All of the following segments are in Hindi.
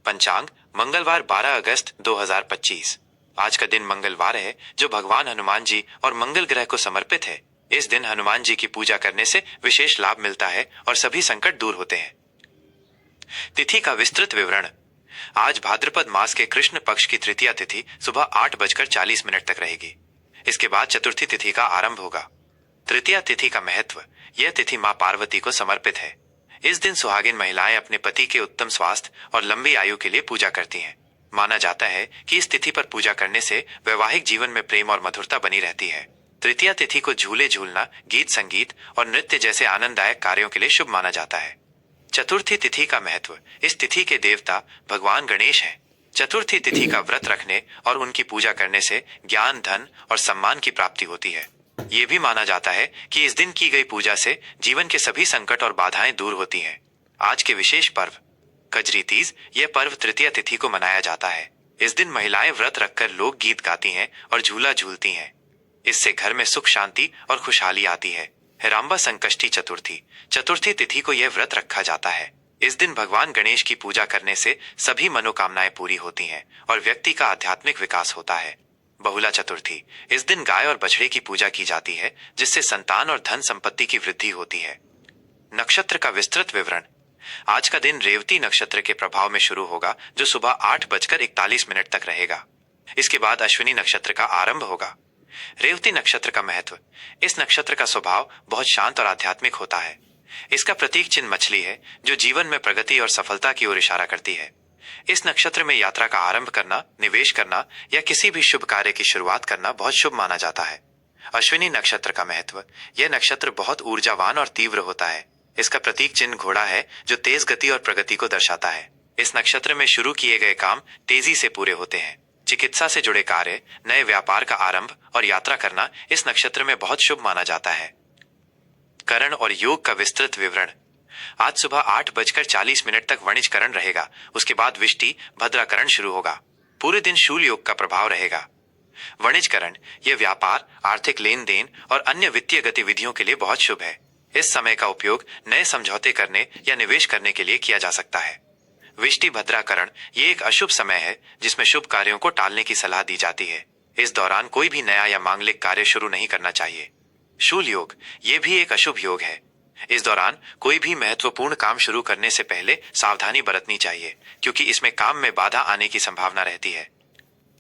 पंचांग मंगलवार 12 अगस्त 2025। आज का दिन मंगलवार है जो भगवान हनुमान जी और मंगल ग्रह को समर्पित है। इस दिन हनुमान जी की पूजा करने से विशेष लाभ मिलता है और सभी संकट दूर होते हैं। तिथि का विस्तृत विवरण। आज भाद्रपद मास के कृष्ण पक्ष की तृतीया तिथि सुबह 8:40 तक रहेगी। इसके बाद चतुर्थी तिथि का आरंभ होगा। तृतीया तिथि का महत्व। यह तिथि मां पार्वती को समर्पित है। इस दिन सुहागिन महिलाएं अपने पति के उत्तम स्वास्थ्य और लंबी आयु के लिए पूजा करती हैं। माना जाता है कि इस तिथि पर पूजा करने से वैवाहिक जीवन में प्रेम और मधुरता बनी रहती है। तृतीया तिथि को झूले झूलना, गीत संगीत और नृत्य जैसे आनंददायक कार्यों के लिए शुभ माना जाता है। चतुर्थी तिथि का महत्व। इस तिथि के देवता भगवान गणेश हैं। चतुर्थी तिथि का व्रत रखने और उनकी पूजा करने से ज्ञान, धन और सम्मान की प्राप्ति होती है। ये भी माना जाता है कि इस दिन की गई पूजा से जीवन के सभी संकट और बाधाएं दूर होती हैं। आज के विशेष पर्व। कजरी तीज। यह पर्व तृतीया तिथि को मनाया जाता है। इस दिन महिलाएं व्रत रखकर लोक गीत गाती हैं और झूला झूलती हैं। इससे घर में सुख, शांति और खुशहाली आती है। हेराम्बा संकष्टी चतुर्थी। चतुर्थी तिथि को यह व्रत रखा जाता है। इस दिन भगवान गणेश की पूजा करने से सभी मनोकामनाएं पूरी होती हैं और व्यक्ति का आध्यात्मिक विकास होता है। बहुला चतुर्थी। इस दिन गाय और बछड़े की पूजा की जाती है जिससे संतान और धन संपत्ति की वृद्धि होती है। नक्षत्र का विस्तृत विवरण। आज का दिन रेवती नक्षत्र के प्रभाव में शुरू होगा जो सुबह 8:41 तक रहेगा। इसके बाद अश्विनी नक्षत्र का आरंभ होगा। रेवती नक्षत्र का महत्व। इस नक्षत्र का स्वभाव बहुत शांत और आध्यात्मिक होता है। इसका प्रतीक चिन्ह मछली है जो जीवन में प्रगति और सफलता की ओर इशारा करती है। इस नक्षत्र में यात्रा का आरंभ करना, निवेश करना या किसी भी शुभ कार्य की शुरुआत करना बहुत शुभ माना जाता है। अश्विनी नक्षत्र का महत्व। यह नक्षत्र बहुत ऊर्जावान और तीव्र होता है। इसका प्रतीक चिन्ह घोड़ा है जो तेज गति और प्रगति को दर्शाता है। इस नक्षत्र में शुरू किए गए काम तेजी से पूरे होते हैं। चिकित्सा से जुड़े कार्य, नए व्यापार का आरंभ और यात्रा करना इस नक्षत्र में बहुत शुभ माना जाता है। करण और योग का विस्तृत विवरण। आज सुबह 8:40 तक वणिज करण रहेगा। उसके बाद विष्टि भद्राकरण शुरू होगा। पूरे दिन शूल योग का प्रभाव रहेगा। वणिज करण यह व्यापार, आर्थिक लेन देन और अन्य वित्तीय गतिविधियों के लिए बहुत शुभ है। इस समय का उपयोग नए समझौते करने या निवेश करने के लिए किया जा सकता है। विष्टि भद्राकरण ये एक अशुभ समय है जिसमें शुभ कार्यों को टालने की सलाह दी जाती है। इस दौरान कोई भी नया या मांगलिक कार्य शुरू नहीं करना चाहिए। शूल योग ये भी एक अशुभ योग है। इस दौरान कोई भी महत्वपूर्ण काम शुरू करने से पहले सावधानी बरतनी चाहिए क्योंकि इसमें काम में बाधा आने की संभावना रहती है।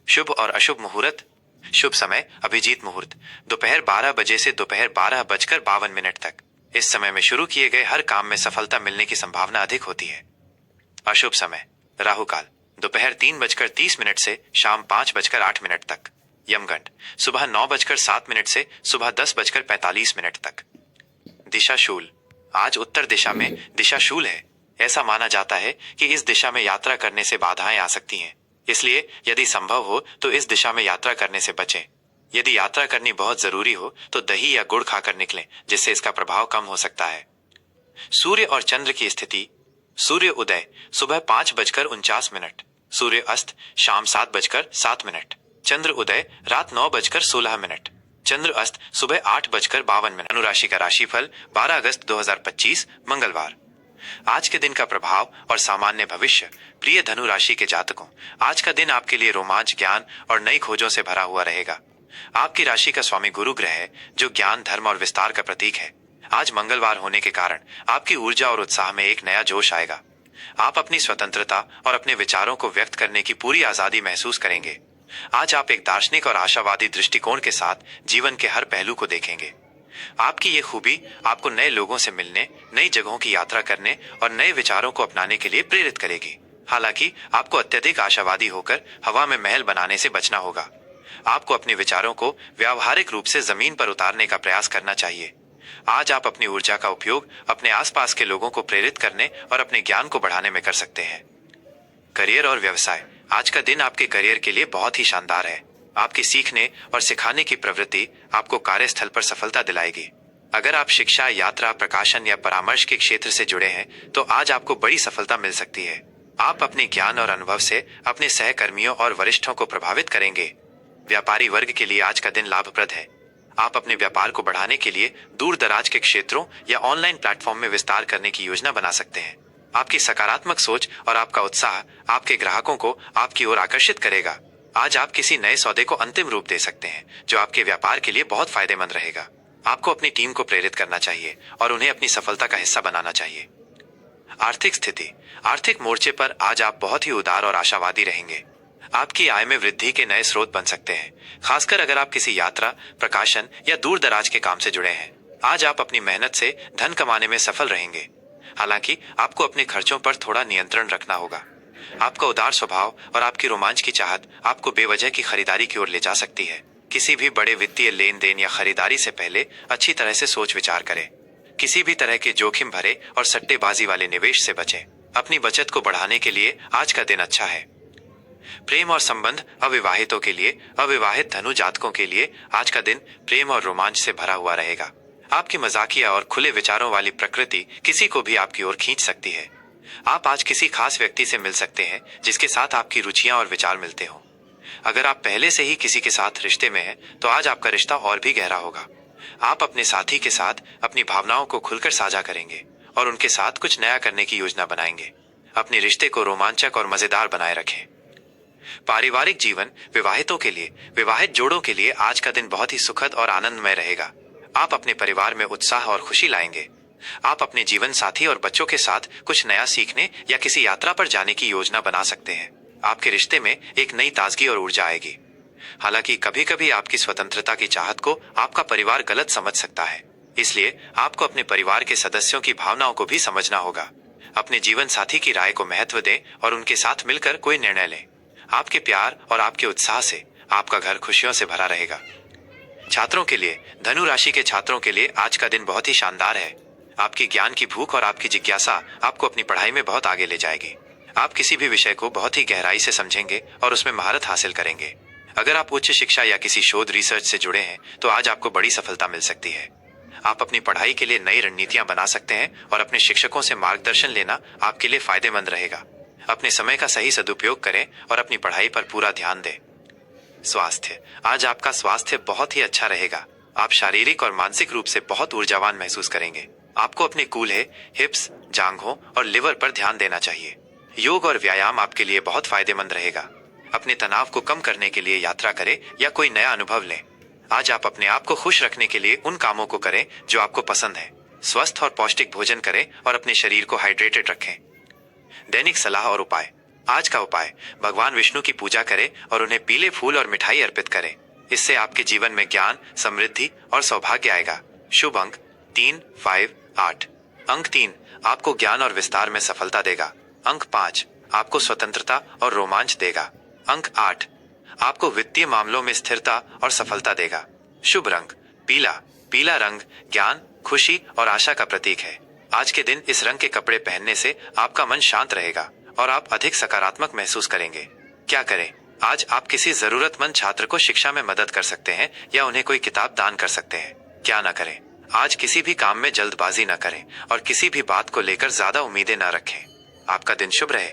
शुभ और अशुभ मुहूर्त। शुभ समय अभिजीत मुहूर्त दोपहर 12 बजे से दोपहर 12:52 तक। इस समय में शुरू किए गए हर काम में सफलता मिलने की संभावना अधिक होती है। अशुभ समय राहु काल दोपहर 3:30 से शाम 5:08 तक। यमगंड सुबह 9:07 से सुबह 10:45 तक। दिशा शूल। आज उत्तर दिशा में दिशा शूल है। ऐसा माना जाता है कि इस दिशा में यात्रा करने से बाधाएं आ सकती हैं। इसलिए यदि संभव हो तो इस दिशा में यात्रा करने से बचें। यदि यात्रा करनी बहुत जरूरी हो तो दही या गुड़ खाकर निकलें जिससे इसका प्रभाव कम हो सकता है। सूर्य और चंद्र की स्थिति। सूर्य उदय सुबह 5:49। सूर्य अस्त शाम 7:07। चंद्र उदय रात 9:16। चंद्र अस्त सुबह 8:52। अनुराशि का राशिफल 12 अगस्त 2025 मंगलवार। आज के दिन का प्रभाव और सामान्य भविष्य। प्रिय धनु राशि के जातकों, आज का दिन आपके लिए रोमांच, ज्ञान और नई खोजों से भरा हुआ रहेगा। आपकी राशि का स्वामी गुरु ग्रह है जो ज्ञान, धर्म और विस्तार का प्रतीक है। आज मंगलवार होने के कारण आपकी ऊर्जा और उत्साह में एक नया जोश आएगा। आप अपनी स्वतंत्रता और अपने विचारों को व्यक्त करने की पूरी आजादी महसूस करेंगे। आज आप एक दार्शनिक और आशावादी दृष्टिकोण के साथ जीवन के हर पहलू को देखेंगे। आपकी ये खूबी आपको नए लोगों से मिलने, नई जगहों की यात्रा करने और नए विचारों को अपनाने के लिए प्रेरित करेगी। हालांकि आपको अत्यधिक आशावादी होकर हवा में महल बनाने से बचना होगा। आपको अपने विचारों को व्यावहारिक रूप से जमीन पर उतारने का प्रयास करना चाहिए। आज आप अपनी ऊर्जा का उपयोग अपने आसपास के लोगों को प्रेरित करने और अपने ज्ञान को बढ़ाने में कर सकते हैं। करियर और व्यवसाय। आज का दिन आपके करियर के लिए बहुत ही शानदार है। आपकी सीखने और सिखाने की प्रवृत्ति आपको कार्यस्थल पर सफलता दिलाएगी। अगर आप शिक्षा, यात्रा, प्रकाशन या परामर्श के क्षेत्र से जुड़े हैं तो आज आपको बड़ी सफलता मिल सकती है। आप अपने ज्ञान और अनुभव से अपने सहकर्मियों और वरिष्ठों को प्रभावित करेंगे। व्यापारी वर्ग के लिए आज का दिन लाभप्रद है। आप अपने व्यापार को बढ़ाने के लिए दूर दराज के क्षेत्रों या ऑनलाइन प्लेटफॉर्म में विस्तार करने की योजना बना सकते हैं। आपकी सकारात्मक सोच और आपका उत्साह आपके ग्राहकों को आपकी ओर आकर्षित करेगा। आज आप किसी नए सौदे को अंतिम रूप दे सकते हैं जो आपके व्यापार के लिए बहुत फायदेमंद रहेगा। आपको अपनी टीम को प्रेरित करना चाहिए और उन्हें अपनी सफलता का हिस्सा बनाना चाहिए। आर्थिक स्थिति। आर्थिक मोर्चे पर आज आप बहुत ही उदार और आशावादी रहेंगे। आपकी आय में वृद्धि के नए स्रोत बन सकते हैं, खासकर अगर आप किसी यात्रा, प्रकाशन या दूर दराज के काम से जुड़े हैं। आज आप अपनी मेहनत से धन कमाने में सफल रहेंगे। हालांकि आपको अपने खर्चों पर थोड़ा नियंत्रण रखना होगा। आपका उदार स्वभाव और आपकी रोमांच की चाहत आपको बेवजह की खरीदारी की ओर ले जा सकती है। किसी भी बड़े वित्तीय लेन देन या खरीदारी से पहले अच्छी तरह से सोच विचार करें। किसी भी तरह के जोखिम भरे और सट्टेबाजी वाले निवेश से बचें। अपनी बचत को बढ़ाने के लिए आज का दिन अच्छा है। प्रेम और संबंध। अविवाहितों के लिए, अविवाहित धनु जातकों के लिए आज का दिन प्रेम और रोमांच से भरा हुआ रहेगा। आपकी मजाकिया और खुले विचारों वाली प्रकृति किसी को भी आपकी ओर खींच सकती है। आप आज किसी खास व्यक्ति से मिल सकते हैं जिसके साथ आपकी रुचियां और विचार मिलते हों। अगर आप पहले से ही किसी के साथ रिश्ते में हैं, तो आज आपका रिश्ता और भी गहरा होगा। आप अपने साथी के साथ अपनी भावनाओं को खुलकर साझा करेंगे और उनके साथ कुछ नया करने की योजना बनाएंगे। अपने रिश्ते को रोमांचक और मजेदार बनाए रखें। पारिवारिक जीवन। विवाहितों के लिए, विवाहित जोड़ों के लिए आज का दिन बहुत ही सुखद और आनंदमय रहेगा। आप अपने परिवार में उत्साह और खुशी लाएंगे। आप अपने जीवन साथी और बच्चों के साथ कुछ नया सीखने या किसी यात्रा पर जाने की योजना बना सकते हैं। आपके रिश्ते में एक नई ताजगी और ऊर्जा आएगी। हालांकि कभी कभी आपकी स्वतंत्रता की चाहत को आपका परिवार गलत समझ सकता है, इसलिए आपको अपने परिवार के सदस्यों की भावनाओं को भी समझना होगा। अपने जीवन साथी की राय को महत्व दें और उनके साथ मिलकर कोई निर्णय लें। आपके प्यार और आपके उत्साह से आपका घर खुशियों से भरा रहेगा। छात्रों के लिए, धनु राशि के छात्रों के लिए आज का दिन बहुत ही शानदार है। आपकी ज्ञान की भूख और आपकी जिज्ञासा आपको अपनी पढ़ाई में बहुत आगे ले जाएगी। आप किसी भी विषय को बहुत ही गहराई से समझेंगे और उसमें महारत हासिल करेंगे। अगर आप उच्च शिक्षा या किसी शोध रिसर्च से जुड़े हैं, तो आज आपको बड़ी सफलता मिल सकती है। आप अपनी पढ़ाई के लिए नई रणनीतियां बना सकते हैं और अपने शिक्षकों से मार्गदर्शन लेना आपके लिए फायदेमंद रहेगा। अपने समय का सही सदुपयोग करें और अपनी पढ़ाई पर पूरा ध्यान दें। स्वास्थ्य। आज आपका स्वास्थ्य बहुत ही अच्छा रहेगा। आप शारीरिक और मानसिक रूप से बहुत ऊर्जावान महसूस करेंगे। आपको अपने कूल्हे, हिप्स, जांघों और लिवर पर ध्यान देना चाहिए। योग और व्यायाम आपके लिए बहुत फायदेमंद रहेगा। अपने तनाव को कम करने के लिए यात्रा करें या कोई नया अनुभव लें। आज आप अपने आप को खुश रखने के लिए उन कामों को करें जो आपको पसंद है। स्वस्थ और पौष्टिक भोजन करें और अपने शरीर को हाइड्रेटेड रखें। दैनिक सलाह और उपाय। आज का उपाय, भगवान विष्णु की पूजा करें और उन्हें पीले फूल और मिठाई अर्पित करें। इससे आपके जीवन में ज्ञान, समृद्धि और सौभाग्य आएगा। शुभ अंक 3, 5, 8। अंक 3 आपको ज्ञान और विस्तार में सफलता देगा। अंक 5 आपको स्वतंत्रता और रोमांच देगा। अंक 8 आपको वित्तीय मामलों में स्थिरता और सफलता देगा। शुभ रंग पीला। पीला रंग ज्ञान, खुशी और आशा का प्रतीक है। आज के दिन इस रंग के कपड़े पहनने से आपका मन शांत रहेगा और आप अधिक सकारात्मक महसूस करेंगे। क्या करें? आज आप किसी जरूरतमंद छात्र को शिक्षा में मदद कर सकते हैं या उन्हें कोई किताब दान कर सकते हैं। क्या न करें? आज किसी भी काम में जल्दबाजी न करें और किसी भी बात को लेकर ज्यादा उम्मीदें न रखें। आपका दिन शुभ रहे।